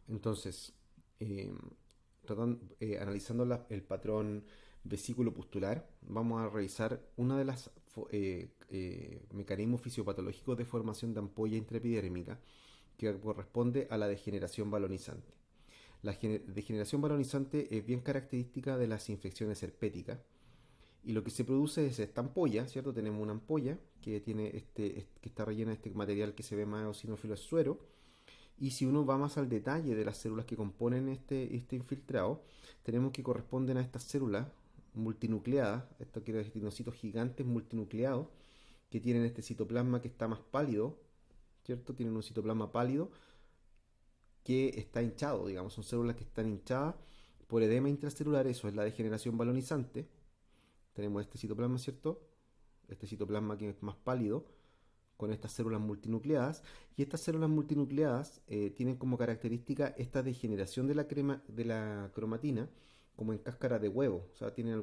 Entonces, eh, analizando el patrón vesículo pustular, vamos a revisar una de las mecanismos fisiopatológicos de formación de ampolla intraepidérmica que corresponde a la degeneración balonizante. La degeneración balonizante es bien característica de las infecciones herpéticas y lo que se produce es esta ampolla, ¿cierto? Tenemos una ampolla que tiene que está rellena de este material que se ve más eosinófilo suero. Y si uno va más al detalle de las células que componen este infiltrado, tenemos que corresponden a estas células multinucleadas, estos queratinocitos gigantes multinucleados, que tienen este citoplasma que está más pálido, ¿cierto? Tienen un citoplasma pálido que está hinchado, digamos, son células que están hinchadas por edema intracelular, eso es la degeneración balonizante. Tenemos este citoplasma, ¿cierto? Este citoplasma que es más pálido, con estas células multinucleadas, y estas células multinucleadas tienen como característica esta degeneración de la cromatina como en cáscara de huevo, o sea, tienen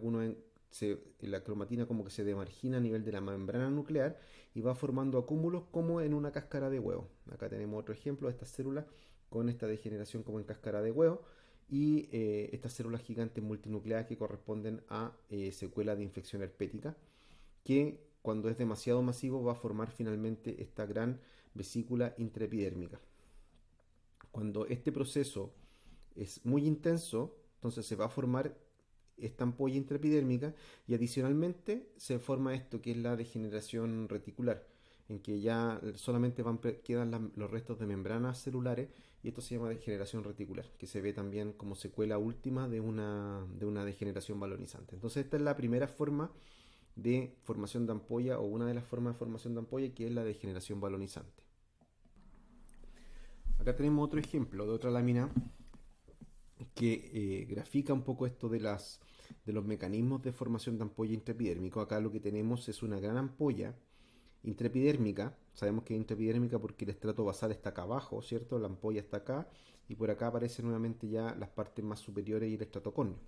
la cromatina como que se demargina a nivel de la membrana nuclear y va formando acúmulos como en una cáscara de huevo. Acá tenemos otro ejemplo de estas células con esta degeneración como en cáscara de huevo y estas células gigantes multinucleadas que corresponden a secuelas de infección herpética que cuando es demasiado masivo va a formar finalmente esta gran vesícula intraepidérmica. Cuando este proceso es muy intenso, entonces se va a formar esta ampolla intraepidérmica y adicionalmente se forma esto que es la degeneración reticular. en que ya solamente quedan los restos de membranas celulares, y esto se llama degeneración reticular, que se ve también como secuela última de una degeneración balonizante. Entonces esta es la primera forma de formación de ampolla, o una de las formas de formación de ampolla, que es la degeneración balonizante. Acá tenemos otro ejemplo de otra lámina que grafica un poco esto de los mecanismos de formación de ampolla intraepidérmico. Acá lo que tenemos es una gran ampolla intraepidérmica. Sabemos que es intraepidérmica porque el estrato basal está acá abajo, ¿cierto? La ampolla está acá, y por acá aparecen nuevamente ya las partes más superiores y el estrato córneo.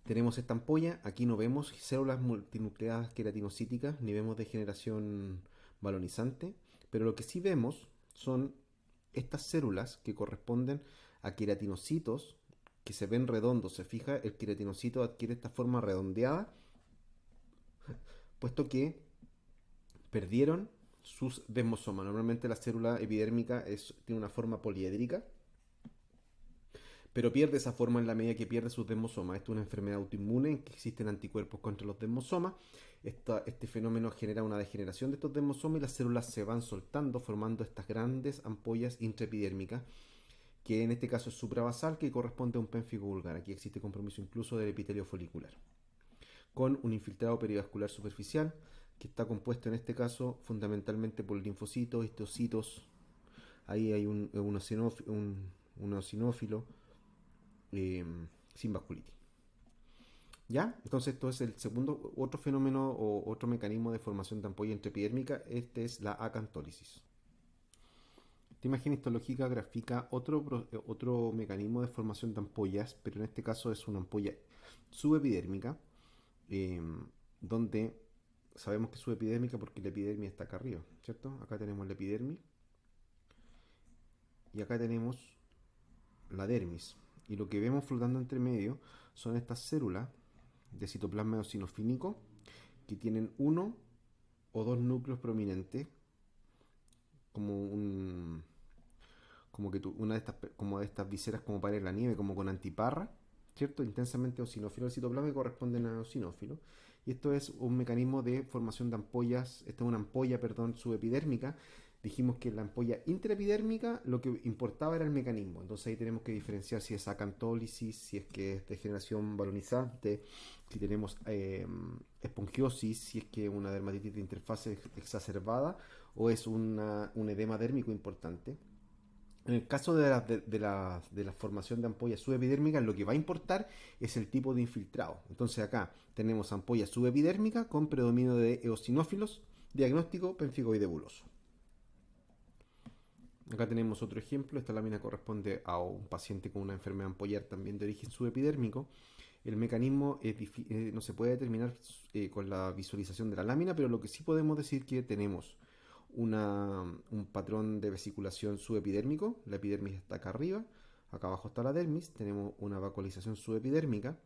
Tenemos esta ampolla, aquí no vemos células multinucleadas queratinocíticas, ni vemos degeneración balonizante, pero lo que sí vemos son estas células que corresponden a queratinocitos que se ven redondos. Se fija, el queratinocito adquiere esta forma redondeada, puesto que perdieron sus desmosomas. Normalmente la célula epidérmica tiene una forma poliédrica, pero pierde esa forma en la medida que pierde sus desmosomas. Esto es una enfermedad autoinmune en que existen anticuerpos contra los desmosomas. Este fenómeno genera una degeneración de estos desmosomas, y las células se van soltando, formando estas grandes ampollas intraepidérmicas, que en este caso es suprabasal, que corresponde a un pénfigo vulgar. Aquí existe compromiso incluso del epitelio folicular, con un infiltrado perivascular superficial, que está compuesto en este caso fundamentalmente por linfocitos, histocitos. Ahí hay un eosinófilo sin vasculitis. ¿Ya? Entonces esto es el segundo, otro fenómeno o otro mecanismo de formación de ampolla intraepidérmica. Este es la acantólisis. Esta imagen histológica grafica otro mecanismo de formación de ampollas, pero en este caso es una ampolla subepidérmica, eh, donde sabemos que es subepidérmica porque la epidermis está acá arriba, ¿cierto? Acá tenemos la epidermis y acá tenemos la dermis. Y lo que vemos flotando entre medio son estas células de citoplasma eosinofílico que tienen uno o dos núcleos prominentes, como un como que una de estas como de estas viseras como para la nieve, como con antiparra, ¿cierto? Intensamente eosinófilo el citoplasma, que corresponden a eosinófilo. Y esto es un mecanismo de formación de ampollas. Esta es una ampolla, perdón, subepidérmica. Dijimos que en la ampolla intraepidérmica lo que importaba era el mecanismo. Entonces ahí tenemos que diferenciar si es acantólisis, si es que es degeneración balonizante, si tenemos espongiosis, si es que una dermatitis de interfase exacerbada, o es un edema dérmico importante. En el caso de la formación de ampollas subepidérmicas, lo que va a importar es el tipo de infiltrado. Entonces acá tenemos ampolla subepidérmica con predominio de eosinófilos, diagnóstico pemfigoide buloso. Acá tenemos otro ejemplo. Esta lámina corresponde a un paciente con una enfermedad ampollar también de origen subepidérmico. El mecanismo no se puede determinar con la visualización de la lámina, pero lo que sí podemos decir que tenemos un patrón de vesiculación subepidérmico. La epidermis está acá arriba, acá abajo está la dermis. Tenemos una vacuolización subepidérmica.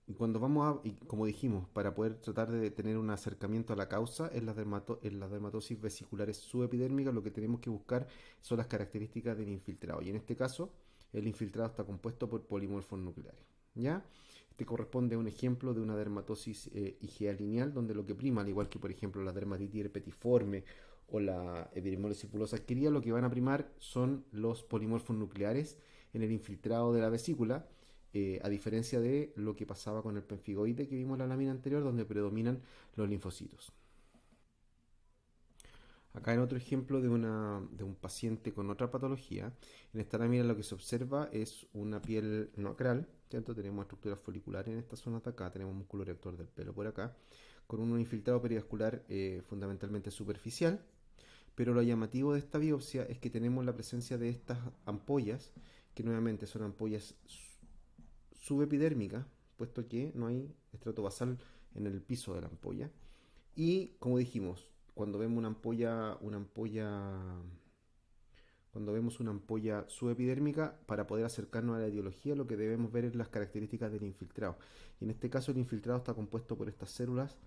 Y cuando y como dijimos, para poder tratar de tener un acercamiento a la causa en las dermatosis vesiculares subepidérmicas, lo que tenemos que buscar son las características del infiltrado. Y en este caso, el infiltrado está compuesto por polimorfos nucleares. ¿Ya? Este corresponde a un ejemplo de una dermatosis IgA lineal, donde lo que prima, al igual que por ejemplo la dermatitis herpetiforme o la epidermólisis pulosa adquirida, lo que van a primar son los polimorfos nucleares en el infiltrado de la vesícula, a diferencia de lo que pasaba con el pemfigoide que vimos en la lámina anterior, donde predominan los linfocitos. Acá en otro ejemplo de un paciente con otra patología, en esta lámina lo que se observa es una piel no acral, ¿cierto? Tenemos estructuras foliculares en esta zona de acá, tenemos músculo erector del pelo por acá, con un infiltrado perivascular fundamentalmente superficial, pero lo llamativo de esta biopsia es que tenemos la presencia de estas ampollas, que nuevamente son ampollas subepidérmicas, puesto que no hay estrato basal en el piso de la ampolla. Y como dijimos, cuando vemos cuando vemos una ampolla subepidérmica, para poder acercarnos a la etiología, lo que debemos ver es las características del infiltrado. Y en este caso el infiltrado está compuesto por estas células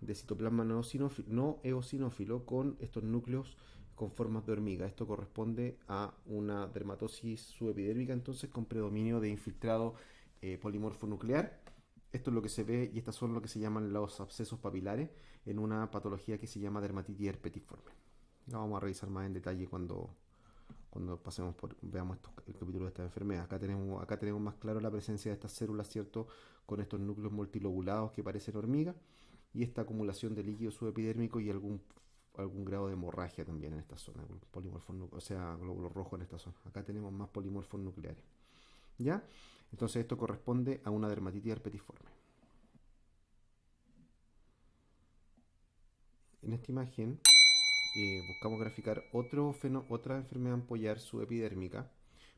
de citoplasma no eosinófilo con estos núcleos con formas de hormiga. Esto corresponde a una dermatosis subepidérmica, entonces, con predominio de infiltrado polimorfo nuclear. Esto es lo que se ve y estas son lo que se llaman los abscesos papilares en una patología que se llama dermatitis herpetiforme. Lo vamos a revisar más en detalle cuando pasemos veamos el capítulo de esta enfermedad. Acá tenemos más claro la presencia de estas células, ¿cierto? Con estos núcleos multilobulados que parecen hormigas y esta acumulación de líquido subepidérmico y algún grado de hemorragia también en esta zona, o sea, glóbulos rojos en esta zona. Acá tenemos más polimorfos nucleares. ¿Ya? Entonces esto corresponde a una dermatitis herpetiforme. En esta imagen buscamos graficar otra enfermedad ampollar subepidérmica,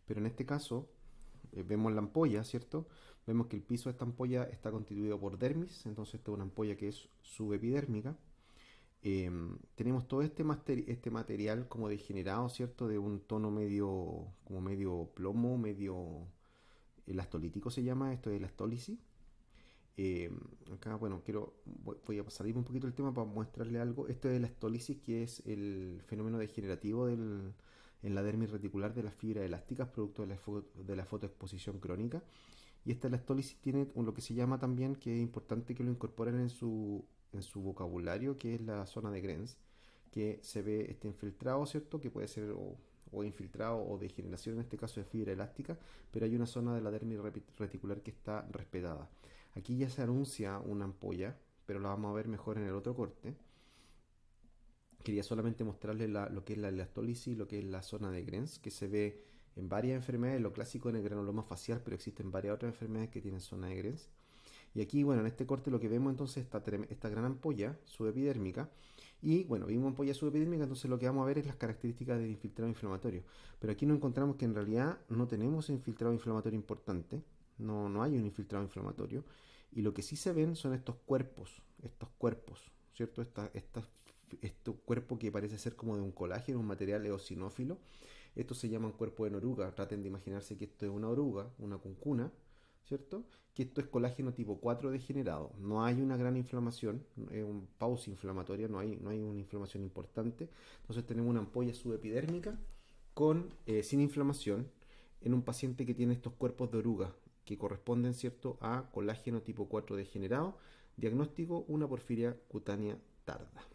pero en este caso vemos la ampolla, ¿cierto? Vemos que el piso de esta ampolla está constituido por dermis, entonces esta es una ampolla que es subepidérmica. Tenemos todo este material como degenerado, ¿cierto? De un tono como medio plomo, medio elastolítico se llama, esto es elastólisis. Eh, Acá, bueno, voy a salir un poquito del tema para mostrarle algo. Esto es la estólisis, que es el fenómeno degenerativo en la dermis reticular de las fibras elásticas, producto de la fotoexposición crónica. Y esta elastólisis tiene lo que se llama también, que es importante que lo incorporen en su vocabulario, que es la zona de Grenz, que se ve este infiltrado, ¿cierto? Que puede ser o infiltrado o degeneración, en este caso de fibra elástica, pero hay una zona de la dermis reticular que está respetada. Aquí ya se anuncia una ampolla, pero la vamos a ver mejor en el otro corte. Quería solamente mostrarles lo que es la elastólisis y lo que es la zona de Grenz, que se ve en varias enfermedades, lo clásico en el granuloma facial, pero existen varias otras enfermedades que tienen zona de Grenz. Y aquí, bueno, en este corte lo que vemos entonces es esta gran ampolla subepidérmica. Y bueno, vimos ampolla subepidérmica, entonces lo que vamos a ver es las características del infiltrado inflamatorio. Pero aquí nos encontramos que en realidad no tenemos infiltrado inflamatorio importante, no hay un infiltrado inflamatorio. Y lo que sí se ven son estos cuerpos, ¿cierto? Este cuerpo que parece ser como de un colágeno, un material eosinófilo. Estos se llaman cuerpos en oruga. Traten de imaginarse que esto es una oruga, una cuncuna, ¿cierto? Que esto es colágeno tipo 4 degenerado. No hay una gran inflamación, es un pausa inflamatoria, no hay una inflamación importante. Entonces tenemos una ampolla subepidérmica sin inflamación en un paciente que tiene estos cuerpos de oruga que corresponden, ¿cierto?, a colágeno tipo 4 degenerado. Diagnóstico: una porfiria cutánea tarda.